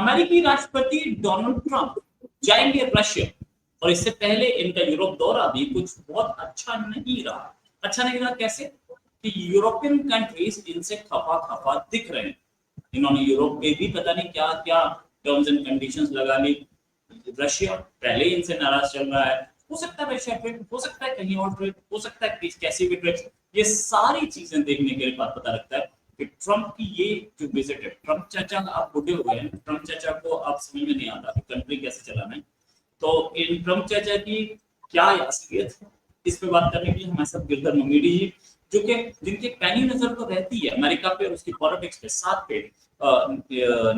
अमेरिकी राष्ट्रपति Donald Trump जाएंगे रशिया, और इससे पहले इनका यूरोप दौरा भी कुछ बहुत अच्छा नहीं रहा। अच्छा नहीं रहा कैसे कि यूरोपियन कंट्रीज इनसे खफा खफा दिख रहे हैं। इन्होंने यूरोप में भी पता नहीं क्या क्या टर्म्स एंड कंडीशंस लगा ली। रशिया पहले ही इनसे नाराज चल रहा है, हो सकता है रशिया ट्रेड, हो सकता है कहीं और ट्रेड, हो सकता है कैसी भी ट्रेड। ये सारी चीजें देखने के बाद पता लगता है कि ट्रंप की ये जो विजिट है, ट्रंप चाचा आप बुढ़े हो गए हैं, ट्रंप चाचा को आप समझ में नहीं आता कि कंट्री कैसे चलाना है। तो इन ट्रंप चाचा की क्या असलियत है, इस पे बात करने के लिए हमारे साथ गिरधर ममीडी जी, जो कि जिनकी पैनी नजर तो रहती है अमेरिका पे और उसकी पॉलिटिक्स पे, साथ पे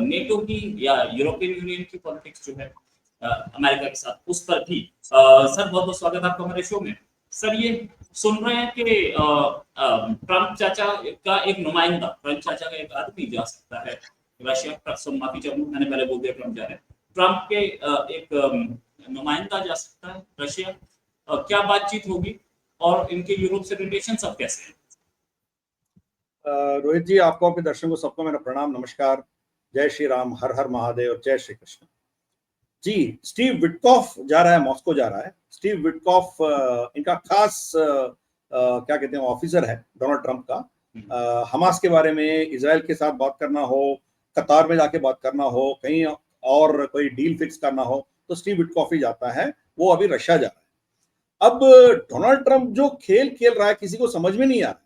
नेटो की या यूरोपियन यूनियन की पॉलिटिक्स जो है अमेरिका के साथ, उस पर भी। सर बहुत बहुत स्वागत आपका हमारे शो में। सर ये सुन रहे हैं कि ट्रंप चाचा का एक नुमाइंदा, ट्रंप चाचा का एक आदमी जा सकता है रशिया। माफी चाहूंगा, मैंने पहले बोल दिया ट्रंप जा रहे हैं। ट्रंप के एक नुमाइंदा जा सकता है रशिया। क्या बातचीत होगी और इनके यूरोप से रिलेशन सब कैसे हैं? रोहित जी, आपको, आपके दर्शकों सबको मेरा प्रणाम, नमस्कार, जय श्री राम, हर हर महादेव और जय श्री कृष्ण जी। स्टीव विटकॉफ जा रहा है, मॉस्को जा रहा है। स्टीव विटकॉफ इनका खास क्या कहते हैं ऑफिसर है डोनाल्ड ट्रंप का। हमास के बारे में, इजराइल के साथ बात करना हो, कतार में जाके बात करना हो, कहीं और कोई डील फिक्स करना हो, तो स्टीव विटकॉफ ही जाता है। वो अभी रशिया जा रहा है। अब डोनाल्ड ट्रंप जो खेल खेल रहा है किसी को समझ में नहीं आ रहा।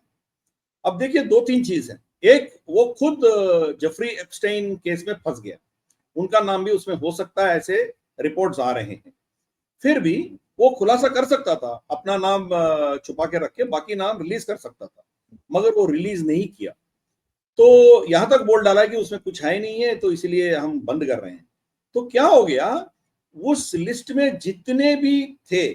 अब देखिए, दो तीन चीज है। एक, वो खुद जेफरी एप्स्टाइन केस में फंस गया, उनका नाम भी उसमें हो सकता है, ऐसे रिपोर्ट्स आ रहे हैं। फिर भी वो खुलासा कर सकता था, अपना नाम छुपा के रख के बाकी नाम रिलीज कर सकता था, मगर वो रिलीज नहीं किया। तो यहां तक बोल डाला है कि उसमें कुछ है नहीं है, तो इसलिए हम बंद कर रहे हैं। तो क्या हो गया, उस लिस्ट में जितने भी थे,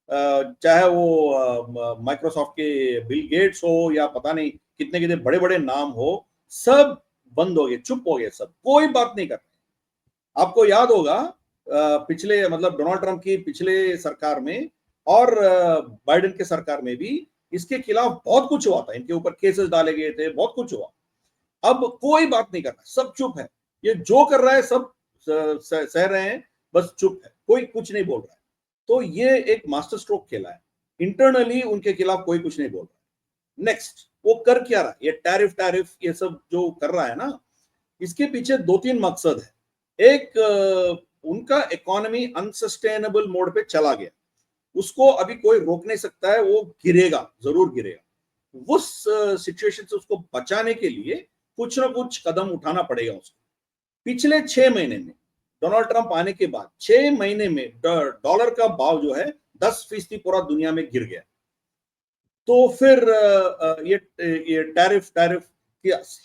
चाहे वो माइक्रोसॉफ्ट के बिल गेट्स हो या पता नहीं कितने कितने बड़े बड़े नाम हो, सब बंद हो गए, चुप हो गए, सब कोई बात नहीं कर रहे। आपको याद होगा पिछले, मतलब डोनाल्ड ट्रंप की पिछले सरकार में और बाइडेन के सरकार में भी इसके खिलाफ बहुत कुछ हुआ था, इनके ऊपर केसेस डाले गए थे, बहुत कुछ हुआ। अब कोई बात नहीं कर रहा, सब चुप है। ये जो कर रहा है सब सह रहे हैं, बस चुप है, कोई कुछ नहीं बोल रहा है। तो ये एक मास्टर स्ट्रोक खेला है, इंटरनली उनके खिलाफ कोई कुछ नहीं बोल रहा है। नेक्स्ट, वो कर क्या रहा है, ये टैरिफ ये सब जो कर रहा है ना, इसके पीछे दो तीन मकसद है। एक, उनका इकोनॉमी अनसस्टेनेबल मोड पे चला गया, उसको अभी कोई रोक नहीं सकता है, वो गिरेगा, जरूर गिरेगा। उस सिचुएशन से उसको बचाने के लिए कुछ ना कुछ कदम उठाना पड़ेगा उसको। पिछले 6 महीने में, डोनाल्ड ट्रंप आने के बाद 6 महीने में डॉलर का भाव जो है 10% पूरा दुनिया में गिर गया। तो फिर ये टैरिफ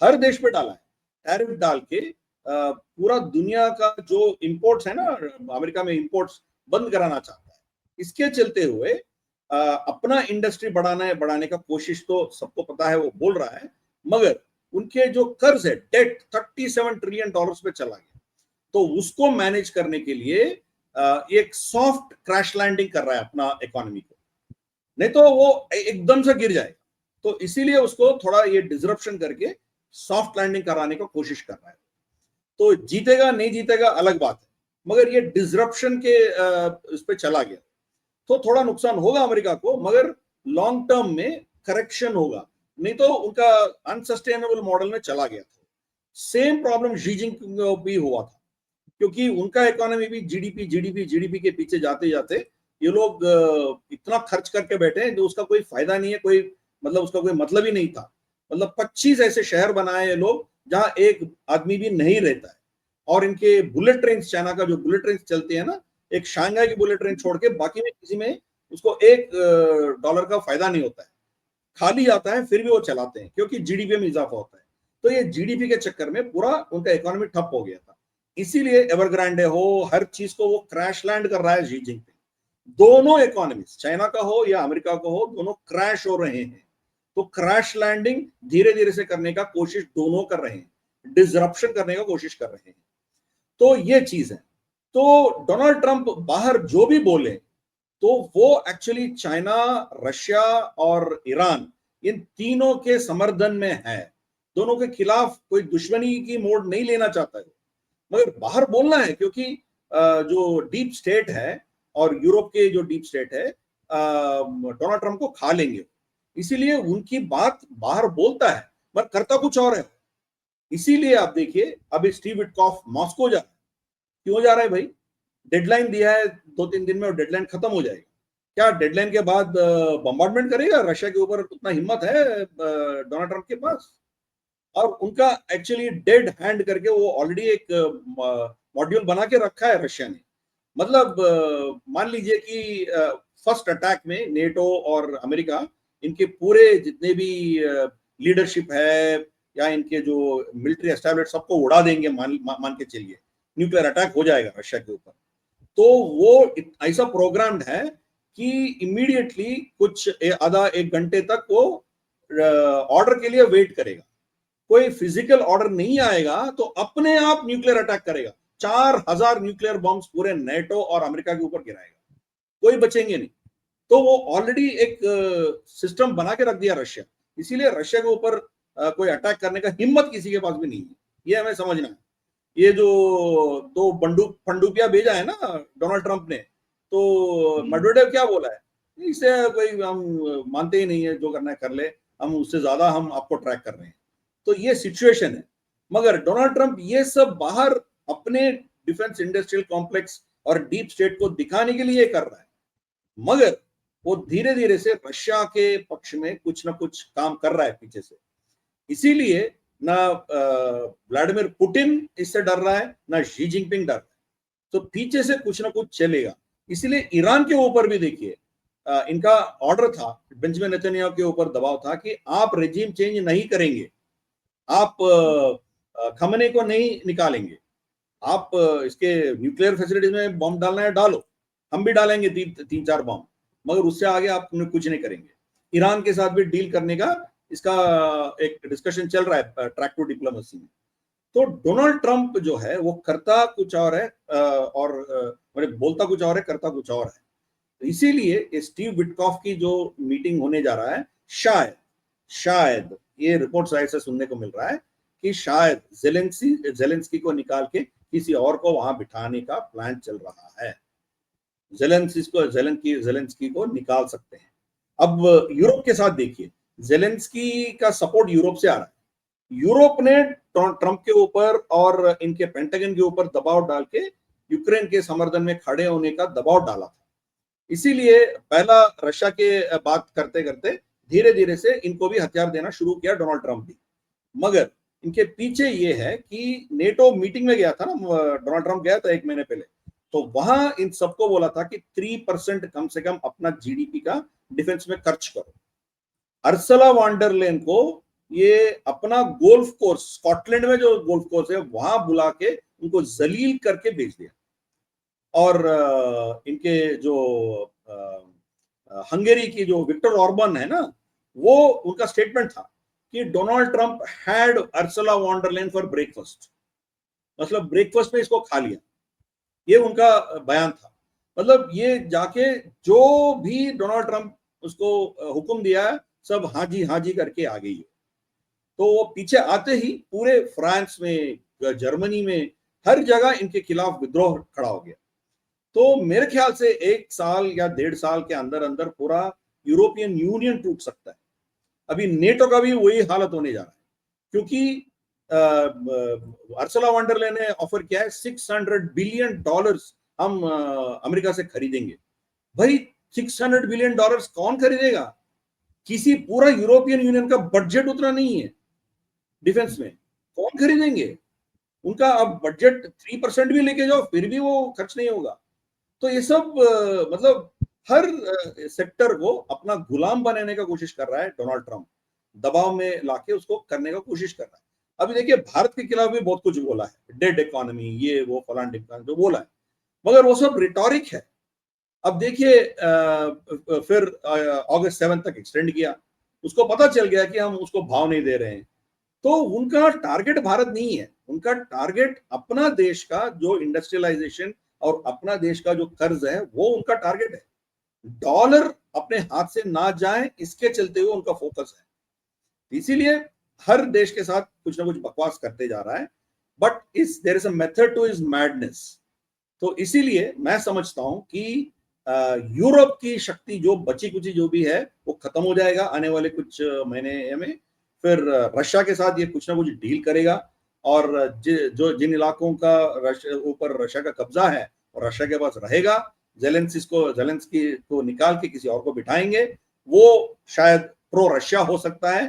हर देश पे डाला है, टैरिफ डाल के पूरा दुनिया का जो इंपोर्ट्स है ना, अमेरिका में इंपोर्ट्स बंद कराना चाहता है। इसके चलते हुए अपना इंडस्ट्री बढ़ाने का कोशिश तो सबको पता है, वो बोल रहा है, मगर उनके जो कर्ज है, डेट $37 ट्रिलियन पे चला गया, तो उसको मैनेज करने के लिए एक सॉफ्ट क्रैश लैंडिंग कर रहा है अपना इकोनॉमी को, नहीं तो वो एकदम से गिर जाएगा। तो इसीलिए उसको थोड़ा ये डिसरप्शन करके सॉफ्ट लैंडिंग कराने का कोशिश कर रहा है। तो जीतेगा नहीं जीतेगा अलग बात है, मगर ये डिसरप्शन के इस पे चला गया तो थोड़ा नुकसान होगा अमेरिका को, मगर लॉन्ग टर्म में करेक्शन होगा, नहीं तो उनका अनसस्टेनेबल मॉडल में चला गया था। सेम प्रॉब्लम शी जिनपिंग को भी हुआ था, क्योंकि उनका इकोनॉमी भी जीडीपी के पीछे जाते जाते ये लोग इतना खर्च करके बैठे हैं, तो उसका कोई फायदा नहीं है, कोई मतलब उसका कोई मतलब ही नहीं था। मतलब 25 ऐसे शहर बनाए ये लोग जहां एक आदमी भी नहीं रहता है। और इनके बुलेट ट्रेन, चाइना का जो बुलेट ट्रेन चलती है ना, एक शांघाई की बुलेट ट्रेन छोड़ के बाकी में किसी में उसको $1 का फायदा नहीं होता है, खाली आता है, फिर भी वो चलाते हैं क्योंकि जीडीपी में इजाफा होता है। तो ये जीडीपी के चक्कर में पूरा उनका इकोनॉमी ठप हो गया था। इसीलिए एवरग्रांडे हो, हर चीज को वो क्रैश लैंड कर रहा है शी जिनपिंग। दोनों इकोनॉमीज, चाइना का हो या अमेरिका का हो, दोनों क्रैश हो रहे हैं। तो क्रैश लैंडिंग धीरे धीरे से करने का कोशिश दोनों कर रहे हैं, डिसरप्शन करने का कोशिश कर रहे हैं। तो ये चीज है। तो डोनाल्ड ट्रंप बाहर जो भी बोले, तो वो एक्चुअली चाइना, रशिया और ईरान, इन तीनों के समर्थन में है। दोनों के खिलाफ कोई दुश्मनी की मोड़ नहीं लेना चाहता है, मगर बाहर बोलना है, क्योंकि जो डीप स्टेट है और यूरोप के जो डीप स्टेट है डोनाल्ड ट्रंप को खा लेंगे, इसीलिए उनकी बात बाहर बोलता है मगर करता कुछ और है। इसीलिए आप देखिए अभी स्टीव विटकॉफ मॉस्को जा रहा है। क्यों जा रहा है भाई? डेडलाइन दिया है 2-3 दिन में और डेडलाइन खत्म हो जाएगी। क्या डेडलाइन के बाद बम्बार्डमेंट करेगा रशिया के ऊपर? उतना हिम्मत है डोनाल्ड ट्रंप के पास? और उनका एक्चुअली डेड हैंड करके वो ऑलरेडी एक मॉड्यूल बना के रखा है रशिया ने। मतलब मान लीजिए कि फर्स्ट अटैक में नेटो और अमेरिका, इनके पूरे जितने भी लीडरशिप है या इनके जो मिलिट्री एस्टैब्लिश, सबको उड़ा देंगे, मान के चलिए न्यूक्लियर अटैक हो जाएगा रशिया के ऊपर। तो वो ऐसा प्रोग्राम्ड है कि इमीडिएटली कुछ आधा एक घंटे तक वो ऑर्डर के लिए वेट करेगा। कोई फिजिकल ऑर्डर नहीं आएगा तो अपने आप न्यूक्लियर अटैक करेगा। 4000 न्यूक्लियर बॉम्ब्स पूरे नेटो और अमेरिका के ऊपर गिराएगा, कोई बचेंगे नहीं। तो वो ऑलरेडी एक सिस्टम बना के रख दिया रशिया, इसीलिए रशिया के ऊपर कोई अटैक करने का हिम्मत किसी के पास भी नहीं है। ये हमें समझना है। ये जो 2 बंदूक पनडुब्बियां भेजा है ना डोनाल्ड ट्रंप ने, तो मेडवेडेव क्या बोला है? इसे कोई हम मानते ही नहीं है, जो करना है कर ले, हम उससे ज्यादा हम आपको ट्रैक कर रहे हैं। तो ये सिचुएशन है। मगर डोनाल्ड ट्रंप ये सब बाहर अपने डिफेंस इंडस्ट्रियल कॉम्प्लेक्स और डीप स्टेट को दिखाने के लिए कर रहा है, मगर वो धीरे धीरे से रशिया के पक्ष में कुछ ना कुछ काम कर रहा है पीछे से। इसीलिए ना व्लादिमीर पुतिन इससे डर रहा है, ना शी जिनपिंग डर रहा है। तो पीछे से कुछ ना कुछ चलेगा। इसीलिए ईरान के ऊपर भी देखिए इनका ऑर्डर था, बेंजामिन नेतन्याहू के ऊपर दबाव था कि आप रेजिम चेंज नहीं करेंगे, आप खमेनी को नहीं निकालेंगे, आप इसके न्यूक्लियर फैसिलिटीज में बॉम्ब डालना है डालो, हम भी डालेंगे 3-4 बॉम्ब, मगर उससे आगे आप कुछ नहीं करेंगे। ईरान के साथ भी डील करने का इसका एक डिस्कशन चल रहा है ट्रैक टू डिप्लोमेसी में। तो डोनाल्ड ट्रंप जो है वो करता कुछ और है और बोलता कुछ और है, करता कुछ और है। तो इसीलिए स्टीव विटकॉफ की जो मीटिंग होने जा रहा है, शायद ये रिपोर्ट्स ऐसे सुनने को मिल रहा है कि शायद जेलेंस्की को निकाल के किसी और को वहां बिठाने का प्लान चल रहा है। जेलेंस्की को निकाल सकते हैं। अब यूरोप के साथ देखिए, जेलेंस्की का सपोर्ट यूरोप से आ रहा है। यूरोप ने ट्रंप के ऊपर और इनके पेंटागन के ऊपर दबाव डाल के यूक्रेन के समर्थन में खड़े होने का दबाव डाला था। इसीलिए पहला रशिया के बात करते करते धीरे धीरे से इनको भी हथियार देना शुरू किया डोनाल्ड ट्रंप भी। मगर इनके पीछे ये है कि नेटो मीटिंग में गया था ना, डोनाल्ड ट्रंप गया था 1 महीने पहले, तो वहां इन सबको बोला था कि 3% कम से कम अपना जीडीपी का डिफेंस में खर्च करो। अर्सला वॉन्डरलेन को ये अपना गोल्फ कोर्स, स्कॉटलैंड में जो गोल्फ कोर्स है वहां बुला के उनको जलील करके भेज दिया। और इनके जो हंगेरी की जो विक्टर ऑर्बन है ना, वो उनका स्टेटमेंट था कि Donald Trump had Ursula von der Leyen for breakfast, मतलब ब्रेकफास्ट में इसको खा लिया, ये उनका बयान था। मतलब ये जाके जो भी डोनाल्ड ट्रंप उसको हुक्म दिया है सब हाँ जी करके आ गई है। तो वो पीछे आते ही पूरे फ्रांस में, जर्मनी में, हर जगह इनके खिलाफ विद्रोह खड़ा हो गया। तो मेरे ख्याल से 1 साल या 1.5 साल के अंदर अंदर पूरा यूरोपियन यूनियन टूट सकता है। अभी नेटो का भी वही हालत होने जा रहा है, क्योंकि अर्सला वॉन्डरलेन ने ऑफर किया है $600 बिलियन हम अमेरिका से खरीदेंगे। भाई $600 बिलियन कौन खरीदेगा? किसी पूरा यूरोपियन यूनियन का बजट उतना नहीं है डिफेंस में, कौन खरीदेंगे? उनका अब बजट 3% भी लेके जाओ फिर भी वो खर्च नहीं होगा। तो ये सब मतलब हर सेक्टर को अपना गुलाम बनाने का कोशिश कर रहा है डोनाल्ड ट्रंप, दबाव में लाके उसको करने का कोशिश कर रहा है। अभी देखिए भारत के खिलाफ भी बहुत कुछ बोला है, डेड इकोनॉमी, ये वो फलान ढिमकान जो बोला है, मगर वो सब रिटोरिक है। अब देखिए फिर अगस्त 7 तक एक्सटेंड किया, उसको पता चल गया कि हम उसको भाव नहीं दे रहे हैं। तो उनका टारगेट भारत नहीं है, उनका टारगेट अपना देश का जो इंडस्ट्रियलाइजेशन और अपना देश का जो कर्ज है वो उनका टारगेट है। डॉलर अपने हाथ से ना जाए इसके चलते हुए उनका फोकस है। इसीलिए हर देश के साथ कुछ ना कुछ बकवास करते जा रहा है। But is there is a method to his madness. तो इसीलिए मैं समझता हूं कि यूरोप की शक्ति जो बची कुची जो भी है वो खत्म हो जाएगा आने वाले कुछ महीने में। फिर रशिया के साथ ये कुछ ना कुछ डील करेगा, और जो जिन इलाकों का ऊपर रशिया का कब्जा है और रशिया के पास रहेगा, जेलेंस्की को निकाल के किसी और को बिठाएंगे, वो शायद प्रो रशिया हो सकता है।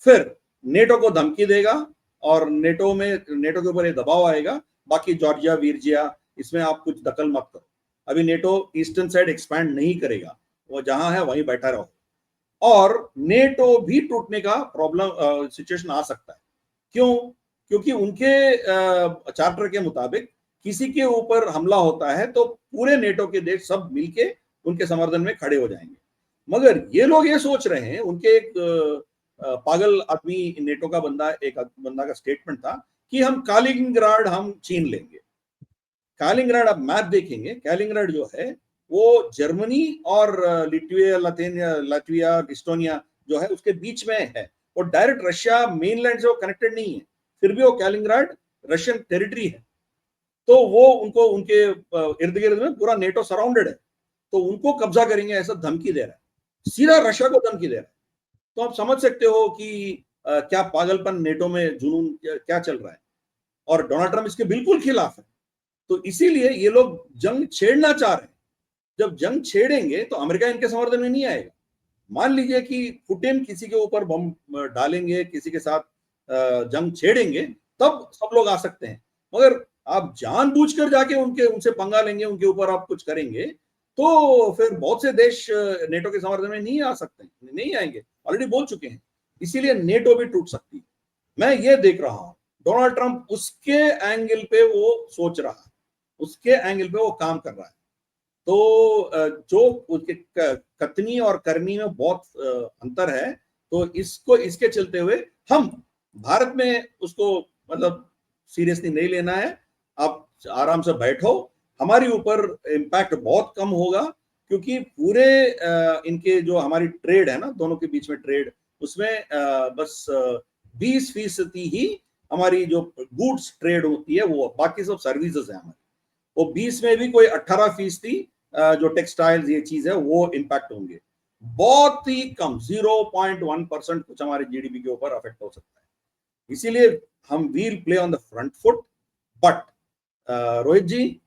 फिर नेटो को धमकी देगा और नेटो के ऊपर ये दबाव आएगा, बाकी जॉर्जिया वीरजिया इसमें आप कुछ दखल मत करो। अभी नेटो ईस्टर्न साइड एक्सपैंड नहीं करेगा, वो जहां है वहीं बैठा रहो। और नेटो भी टूटने का प्रॉब्लम सिचुएशन आ सकता है। क्यों? क्योंकि उनके चार्टर के मुताबिक किसी के ऊपर हमला होता है तो पूरे नेटो के देश सब मिलके उनके समर्थन में खड़े हो जाएंगे। मगर ये लोग ये सोच रहे हैं, उनके एक पागल आदमी नेटो का एक बंदा का स्टेटमेंट था कि हम कालिनिंग्राड हम छीन लेंगे। कालिनिंग्राड, आप मैप देखेंगे, कालिनिंग्राड जो है वो जर्मनी और लातविया इस्टोनिया जो है उसके बीच में है, और डायरेक्ट रशिया मेनलैंड से वो कनेक्टेड नहीं है, फिर भी वो कालिनिंग्राड रशियन टेरिटरी है। तो वो उनको उनके इर्द गिर्द में पूरा नेटो सराउंडेड है, तो उनको कब्जा करेंगे ऐसा धमकी दे रहा है, सीधा रशिया को धमकी दे रहा है। तो आप समझ सकते हो कि क्या पागलपन नेटो में जुनून क्या चल रहा है, और डोनाल्ड ट्रंप इसके बिल्कुल खिलाफ है। तो इसीलिए ये लोग जंग छेड़ना चाह रहे हैं। जब जंग छेड़ेंगे तो अमेरिका इनके समर्थन में नहीं आएगा। मान लीजिए कि पुतिन किसी के ऊपर बम डालेंगे, किसी के साथ जंग छेड़ेंगे, तब सब लोग आ सकते हैं। मगर आप जानबूझकर जाके उनसे पंगा लेंगे, उनके ऊपर आप कुछ करेंगे, तो फिर बहुत से देश नेटो के समर्थन में नहीं आ सकते, नहीं आएंगे, ऑलरेडी बोल चुके हैं। इसीलिए नेटो भी टूट सकती है। मैं ये देख रहा हूं, डोनाल्ड ट्रंप उसके एंगल पे वो सोच रहा है, उसके एंगल पे वो काम कर रहा है। तो जो उसके कथनी और करनी में बहुत अंतर है, तो इसके चलते हुए हम भारत में उसको मतलब सीरियसली नहीं लेना है। आप आराम से बैठो, हमारे ऊपर इम्पैक्ट बहुत कम होगा, क्योंकि पूरे इनके जो हमारी ट्रेड है ना, दोनों के बीच में ट्रेड, उसमें बस 20% ही हमारी जो गुड्स ट्रेड होती है, वो बाकी सब सर्विसेज है हमारी। वो 20 में भी कोई 18% जो टेक्सटाइल्स ये चीज है वो इंपैक्ट होंगे। बहुत ही कम 0.1% कुछ हमारे जीडीपी के ऊपर अफेक्ट हो सकता है। इसीलिए हम will play on the front foot. But Rohit ji,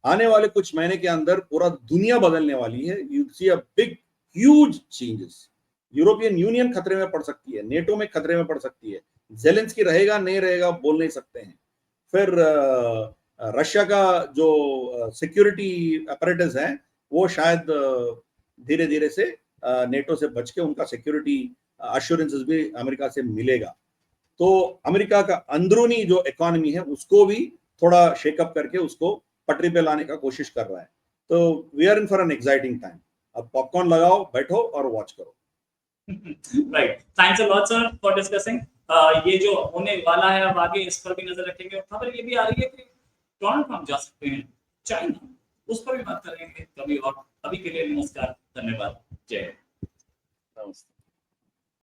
आने वाले कुछ महीने के अंदर पूरा दुनिया बदलने वाली है। You see a big huge changes. European Union खतरे में पड़ सकती है, नेटो में खतरे में पड़ सकती है, जेलेंस्की रहेगा नहीं रहेगा बोल नहीं सकते हैं। फिर रशिया का जो सिक्योरिटी अपरेटस है वो शायद धीरे धीरे से नेटो से बच के उनका सिक्योरिटी अश्योरेंसेस भी अमेरिका से मिलेगा। तो अमेरिका का अंदरूनी जो इकोनॉमी है उसको भी थोड़ा शेकअप करके उसको पटरी पे लाने का कोशिश कर रहा है। तो we are in for an exciting time. अब पॉपकॉर्न लगाओ, बैठो और वॉच करो। Right, thanks a lot sir for discussing. ये जो होने वाला है अब आगे, इस पर भी नजर रखेंगे। और खबर ये भी आ रही है कि डोनाल्ड ट्रंप जा सकते हैं चाइना, उस पर भी बात करेंगे कभी और। अभी के लिए नमस्कार, धन्यवाद, जय हिंद। नमस्ते।